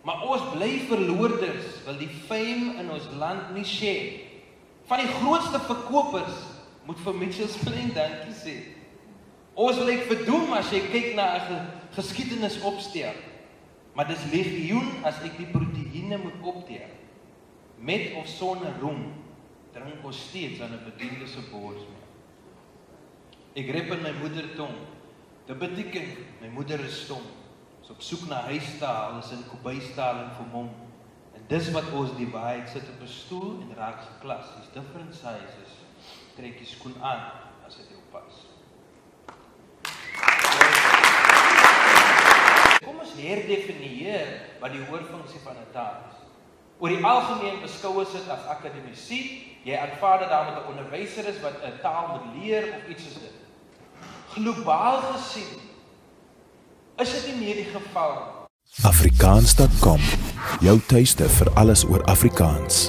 Maar ons bly verloorders, wil die fame in ons land nie share. Van die grootste verkopers moet vir Mitchells Plain dankie sê. Ons lyk verdoem as jy kyk na 'n geskiedenis opstel. Maar dis legioen as ek die proteïene moet optel. Met of sonder roem, drink ons steeds aan 'n bediende se borsmelk. Ek rep in my moedertong. Dit beteken my moeder is stom. Ons op soek na huistaal, is in kombuistaal en vermom. En dis wat ons die waarheid sit op 'n stoel en raak geklas. Dis different sizes. Trek die skoen aan as dit jou pas. Kom ons herdefinieer wat die hoorfunksie van 'n taal is. Oor die algemeen beskou ons dit as akademisie. Jy aanvaar dat daar met 'n onderwyser is wat 'n taal moet leer of iets soos dit. Globaal gesien is dit nie meer die geval. Afrikaans.com, jou tuiste vir alles oor Afrikaans.